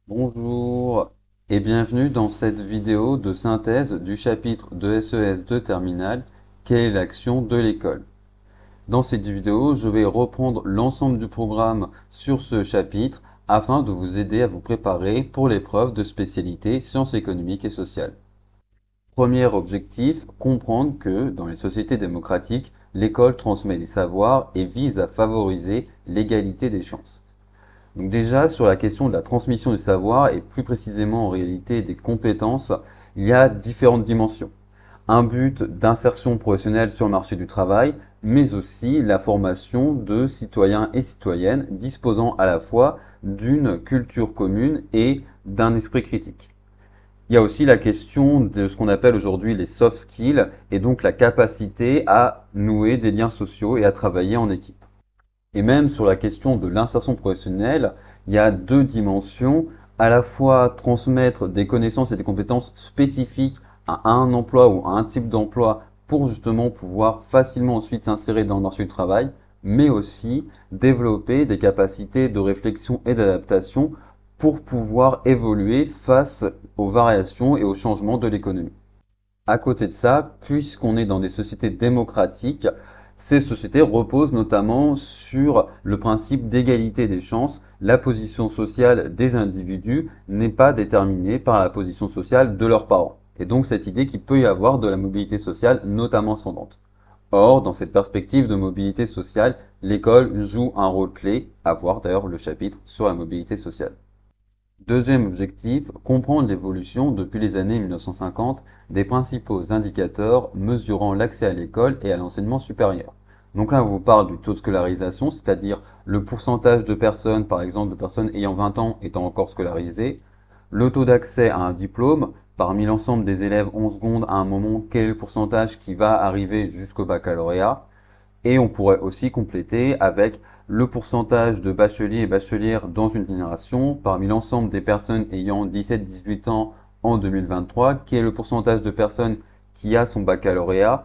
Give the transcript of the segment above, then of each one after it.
Bonjour et bienvenue dans cette vidéo de synthèse du chapitre de SES2 Terminale, quelle est l'action de l'école? Dans cette vidéo, je vais reprendre l'ensemble du programme sur ce chapitre afin de vous aider à vous préparer pour l'épreuve de spécialité sciences économiques et sociales. Premier objectif, comprendre que dans les sociétés démocratiques, l'école transmet les savoirs et vise à favoriser l'égalité des chances. Donc déjà, sur la question de la transmission du savoir, et plus précisément en réalité des compétences, il y a différentes dimensions. Un but d'insertion professionnelle sur le marché du travail, mais aussi la formation de citoyens et citoyennes disposant à la fois d'une culture commune et d'un esprit critique. Il y a aussi la question de ce qu'on appelle aujourd'hui les soft skills, et donc la capacité à nouer des liens sociaux et à travailler en équipe. Et même sur la question de l'insertion professionnelle, il y a deux dimensions, à la fois transmettre des connaissances et des compétences spécifiques à un emploi ou à un type d'emploi pour justement pouvoir facilement ensuite s'insérer dans le marché du travail, mais aussi développer des capacités de réflexion et d'adaptation pour pouvoir évoluer face aux variations et aux changements de l'économie. À côté de ça, puisqu'on est dans des sociétés démocratiques, ces sociétés reposent notamment sur le principe d'égalité des chances. La position sociale des individus n'est pas déterminée par la position sociale de leurs parents. Et donc cette idée qu'il peut y avoir de la mobilité sociale, notamment ascendante. Or, dans cette perspective de mobilité sociale, l'école joue un rôle clé, à voir d'ailleurs le chapitre sur la mobilité sociale. Deuxième objectif, comprendre l'évolution depuis les années 1950 des principaux indicateurs mesurant l'accès à l'école et à l'enseignement supérieur. Donc là, on vous parle du taux de scolarisation, c'est-à-dire le pourcentage de personnes, par exemple, de personnes ayant 20 ans étant encore scolarisées, le taux d'accès à un diplôme, parmi l'ensemble des élèves en seconde à un moment, quel est le pourcentage qui va arriver jusqu'au baccalauréat, et on pourrait aussi compléter avec le pourcentage de bacheliers et bachelières dans une génération parmi l'ensemble des personnes ayant 17-18 ans en 2023, qui est le pourcentage de personnes qui a son baccalauréat,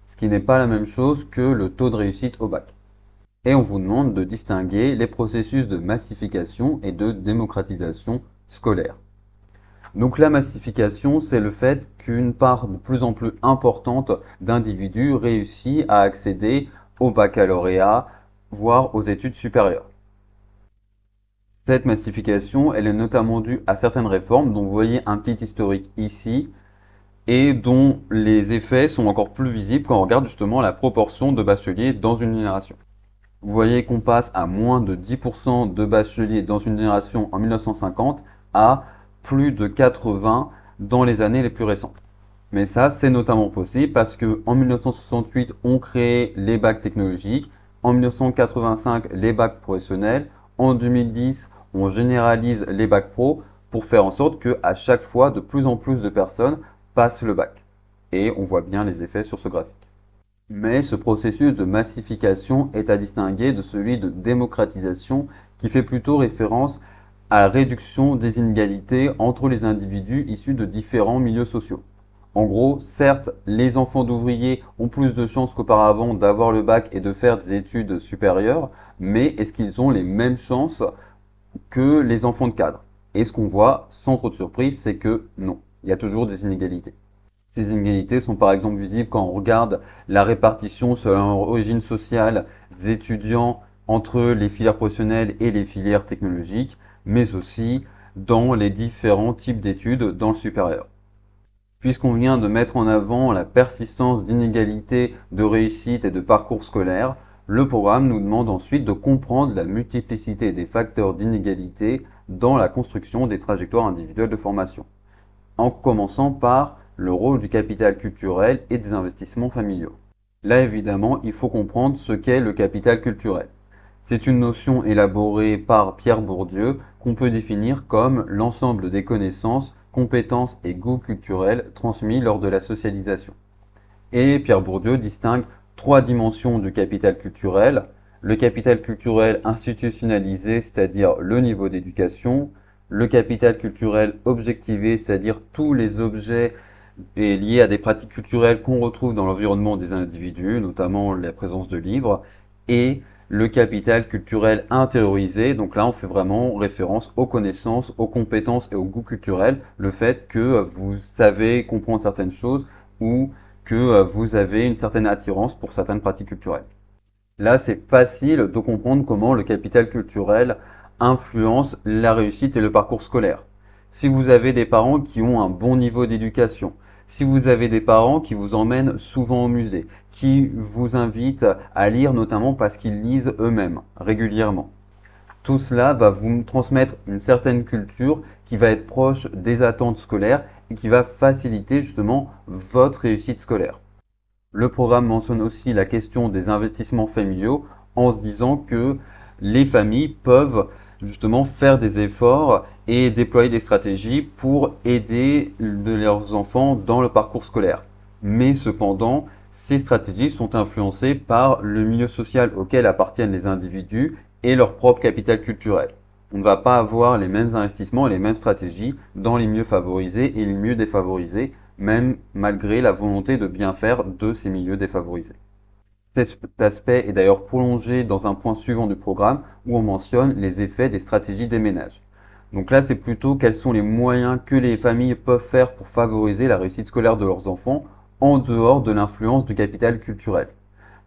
ce qui n'est pas la même chose que le taux de réussite au bac. Et on vous demande de distinguer les processus de massification et de démocratisation scolaire. Donc la massification, c'est le fait qu'une part de plus en plus importante d'individus réussit à accéder au baccalauréat, voire aux études supérieures. Cette massification, elle est notamment due à certaines réformes dont vous voyez un petit historique ici et dont les effets sont encore plus visibles quand on regarde justement la proportion de bacheliers dans une génération. Vous voyez qu'on passe à moins de 10% de bacheliers dans une génération en 1950 à plus de 80 dans les années les plus récentes. Mais ça, c'est notamment possible parce que en 1968, on crée les bacs technologiques, en 1985, les bacs professionnels, en 2010, on généralise les bacs pro pour faire en sorte que à chaque fois, de plus en plus de personnes passent le bac. Et on voit bien les effets sur ce graphique. Mais ce processus de massification est à distinguer de celui de démocratisation qui fait plutôt référence à la réduction des inégalités entre les individus issus de différents milieux sociaux. En gros, certes, les enfants d'ouvriers ont plus de chances qu'auparavant d'avoir le bac et de faire des études supérieures, mais est-ce qu'ils ont les mêmes chances que les enfants de cadre? Et ce qu'on voit, sans trop de surprise, c'est que non, il y a toujours des inégalités. Ces inégalités sont par exemple visibles quand on regarde la répartition selon l'origine sociale des étudiants entre les filières professionnelles et les filières technologiques, mais aussi dans les différents types d'études dans le supérieur. Puisqu'on vient de mettre en avant la persistance d'inégalités de réussite et de parcours scolaire, le programme nous demande ensuite de comprendre la multiplicité des facteurs d'inégalité dans la construction des trajectoires individuelles de formation, en commençant par le rôle du capital culturel et des investissements familiaux. Là, évidemment, il faut comprendre ce qu'est le capital culturel. C'est une notion élaborée par Pierre Bourdieu qu'on peut définir comme l'ensemble des connaissances, compétences et goûts culturels transmis lors de la socialisation. Et Pierre Bourdieu distingue trois dimensions du capital culturel. Le capital culturel institutionnalisé, c'est-à-dire le niveau d'éducation. Le capital culturel objectivé, c'est-à-dire tous les objets liés à des pratiques culturelles qu'on retrouve dans l'environnement des individus, notamment la présence de livres. Et le capital culturel intériorisé. Donc là, on fait vraiment référence aux connaissances, aux compétences et au goût culturel. Le fait que vous savez comprendre certaines choses ou que vous avez une certaine attirance pour certaines pratiques culturelles. Là, c'est facile de comprendre comment le capital culturel influence la réussite et le parcours scolaire. Si vous avez des parents qui ont un bon niveau d'éducation, si vous avez des parents qui vous emmènent souvent au musée, qui vous invitent à lire notamment parce qu'ils lisent eux-mêmes régulièrement, tout cela va vous transmettre une certaine culture qui va être proche des attentes scolaires et qui va faciliter justement votre réussite scolaire. Le programme mentionne aussi la question des investissements familiaux en se disant que les familles peuvent justement faire des efforts et déployer des stratégies pour aider leurs enfants dans le parcours scolaire. Mais cependant, ces stratégies sont influencées par le milieu social auquel appartiennent les individus et leur propre capital culturel. On ne va pas avoir les mêmes investissements et les mêmes stratégies dans les milieux favorisés et les milieux défavorisés, même malgré la volonté de bien faire de ces milieux défavorisés. Cet aspect est d'ailleurs prolongé dans un point suivant du programme où on mentionne les effets des stratégies des ménages. Donc là, c'est plutôt quels sont les moyens que les familles peuvent faire pour favoriser la réussite scolaire de leurs enfants en dehors de l'influence du capital culturel.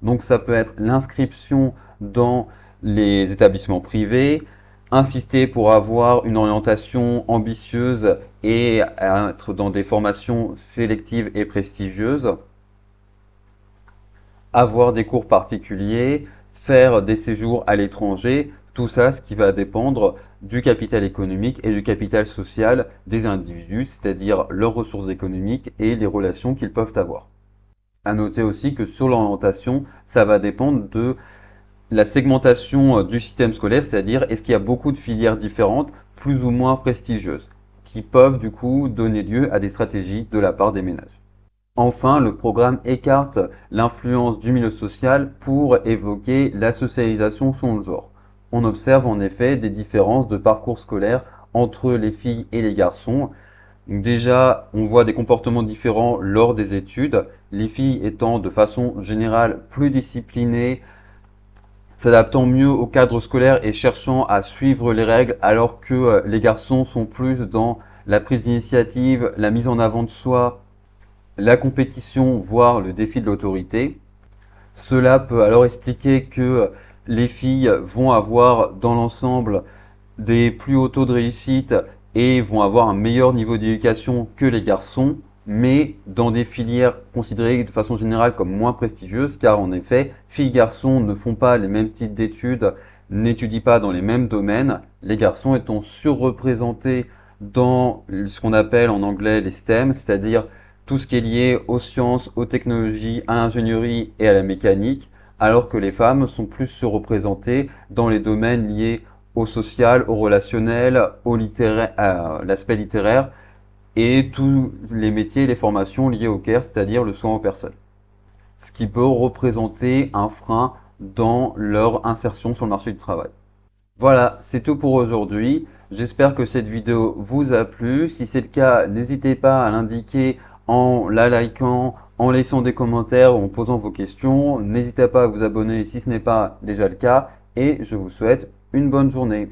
Donc ça peut être l'inscription dans les établissements privés, insister pour avoir une orientation ambitieuse et être dans des formations sélectives et prestigieuses, avoir des cours particuliers, faire des séjours à l'étranger, tout ça, ce qui va dépendre du capital économique et du capital social des individus, c'est-à-dire leurs ressources économiques et les relations qu'ils peuvent avoir. À noter aussi que sur l'orientation, ça va dépendre de la segmentation du système scolaire, c'est-à-dire est-ce qu'il y a beaucoup de filières différentes, plus ou moins prestigieuses, qui peuvent du coup donner lieu à des stratégies de la part des ménages. Enfin, le programme écarte l'influence du milieu social pour évoquer la socialisation selon le genre. On observe en effet des différences de parcours scolaire entre les filles et les garçons. Donc déjà, on voit des comportements différents lors des études, les filles étant de façon générale plus disciplinées, s'adaptant mieux au cadre scolaire et cherchant à suivre les règles, alors que les garçons sont plus dans la prise d'initiative, la mise en avant de soi, la compétition, voire le défi de l'autorité. Cela peut alors expliquer que les filles vont avoir dans l'ensemble des plus hauts taux de réussite et vont avoir un meilleur niveau d'éducation que les garçons, mais dans des filières considérées de façon générale comme moins prestigieuses, car en effet, filles et garçons ne font pas les mêmes types d'études, n'étudient pas dans les mêmes domaines, les garçons étant surreprésentés dans ce qu'on appelle en anglais les STEM, c'est-à-dire tout ce qui est lié aux sciences, aux technologies, à l'ingénierie et à la mécanique, alors que les femmes sont plus surreprésentées dans les domaines liés au social, au relationnel, au littéraire, à l'aspect littéraire et tous les métiers et les formations liées au care, c'est-à-dire le soin aux personnes. Ce qui peut représenter un frein dans leur insertion sur le marché du travail. Voilà, c'est tout pour aujourd'hui. J'espère que cette vidéo vous a plu. Si c'est le cas, n'hésitez pas à l'indiquer en la likant, en laissant des commentaires ou en posant vos questions. N'hésitez pas à vous abonner si ce n'est pas déjà le cas. Et je vous souhaite une bonne journée.